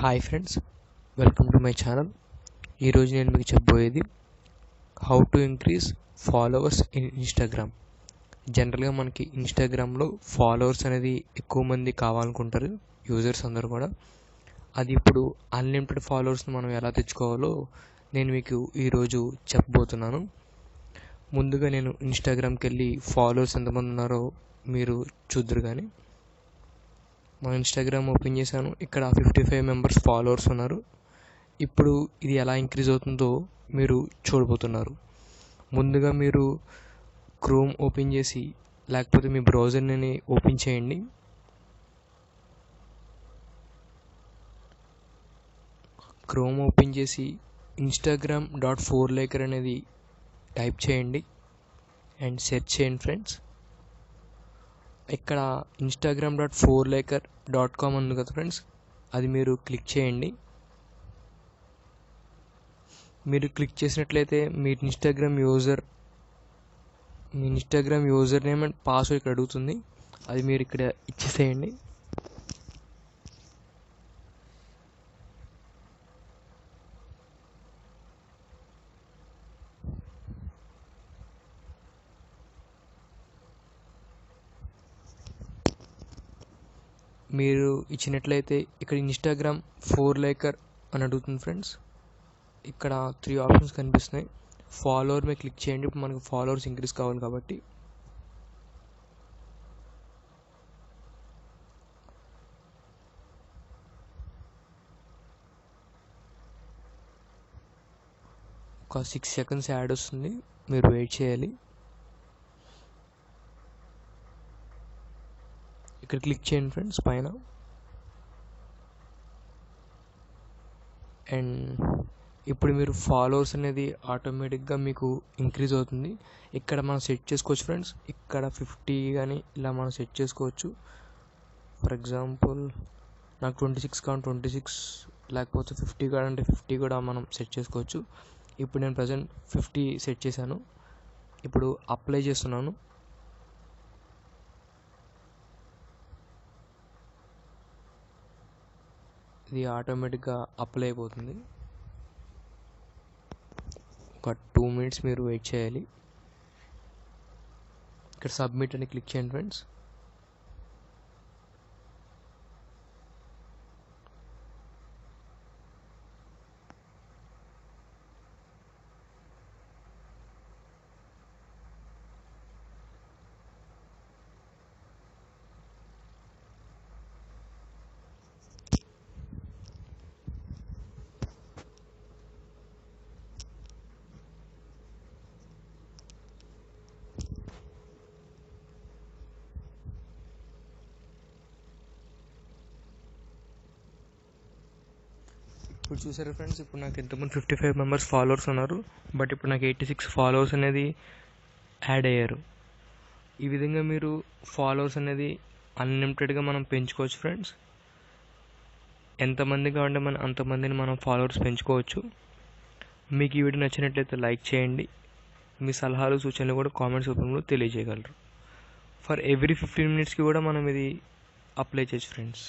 Hi friends, welcome to my channel. ఈరోజు నేను మీకు చెప్పబోయేది how to increase followers in Instagram. జనరల్గా మనకి ఇన్స్టాగ్రామ్లో ఫాలోవర్స్ అనేది ఎక్కువ మంది కావాలనుకుంటారు యూజర్స్ అందరూ కూడా. అది ఇప్పుడు అన్లిమిటెడ్ ఫాలోవర్స్ని మనం ఎలా తెచ్చుకోవాలో నేను మీకు ఈరోజు చెప్పబోతున్నాను. ముందుగా నేను ఇన్స్టాగ్రామ్కి వెళ్ళి ఫాలోవర్స్ ఎంతమంది ఉన్నారో మీరు చూద్దరు. కానీ మా ఇన్స్టాగ్రామ్ ఓపెన్ చేశాను, ఇక్కడ 55 మెంబర్స్ ఫాలోవర్స్ ఉన్నారు. ఇప్పుడు ఇది ఎలా ఇంక్రీజ్ అవుతుందో మీరు చూడబోతున్నారు. ముందుగా మీరు క్రోమ్ ఓపెన్ చేసి లేకపోతే మీ బ్రౌజర్ని ఓపెన్ చేయండి. క్రోమ్ ఓపెన్ చేసి instagram.4laker అనేది టైప్ చేయండి అండ్ సెర్చ్ చేయండి ఫ్రెండ్స్. ఇక్కడ instagram.4laker.com ఉంది కదా ఫ్రెండ్స్, అది మీరు క్లిక్ చేయండి. మీరు క్లిక్ చేసినట్లయితే మీ Instagram user name and password ఇక్కడ అడుగుతుంది, అది మీరు ఇక్కడ ఇచ్చేసేయండి. మీరు ఇచ్చినట్లయితే ఇక్కడ ఇన్స్టాగ్రామ్ 4laker అని అడుగుతుంది ఫ్రెండ్స్. ఇక్కడ 3 ఆప్షన్స్ కనిపిస్తున్నాయి. ఫాలోవర్ మీద క్లిక్ చేయండి. ఇప్పుడు మనకు ఫాలోవర్స్ ఇంక్రీజ్ కావాలి కాబట్టి ఒక 6 సెకండ్స్ యాడ్ వస్తుంది, మీరు వెయిట్ చేయాలి. ఇక్కడ క్లిక్ చేయండి ఫ్రెండ్స్ పైన. అండ్ ఇప్పుడు మీరు ఫాలోవర్స్ అనేది ఆటోమేటిక్గా మీకు ఇంక్రీజ్ అవుతుంది. ఇక్కడ మనం సెట్ చేసుకోవచ్చు ఫ్రెండ్స్. ఇక్కడ 50 కానీ ఇలా మనం సెట్ చేసుకోవచ్చు. ఫర్ ఎగ్జాంపుల్ నాకు 26 కావాలి, 26, లేకపోతే 50 కావాలంటే 50 కూడా మనం సెట్ చేసుకోవచ్చు. ఇప్పుడు నేను ప్రజెంట్ 50 సెట్ చేశాను. ఇప్పుడు అప్లై చేస్తున్నాను. ఇది ఆటోమేటిక్గా అప్లై అయిపోతుంది. ఒక 2 మినిట్స్ మీరు వెయిట్ చేయాలి. ఇక్కడ సబ్మిట్ అని క్లిక్ చేయండి ఫ్రెండ్స్. ఇప్పుడు చూసారు ఫ్రెండ్స్, ఇప్పుడు నాకు ఇంతకుముందు 55 మెంబర్స్ ఫాలోవర్స్ ఉన్నారు, బట్ ఇప్పుడు నాకు 86 ఫాలోవర్స్ అనేది యాడ్ అయ్యారు. ఈ విధంగా మీరు ఫాలోవర్స్ అనేది అన్లిమిటెడ్గా మనం పెంచుకోవచ్చు ఫ్రెండ్స్. ఎంతమంది కావాలంటే మనం అంతమందిని మనం ఫాలోవర్స్ పెంచుకోవచ్చు. మీకు ఈ వీడియో నచ్చినట్లయితే లైక్ చేయండి. మీ సలహాలు సూచనలు కూడా కామెంట్స్ రూపంలో తెలియజేయగలరు. ఫర్ ఎవ్రీ 15 మినిట్స్కి కూడా మనం ఇది అప్లై చేయొచ్చు ఫ్రెండ్స్.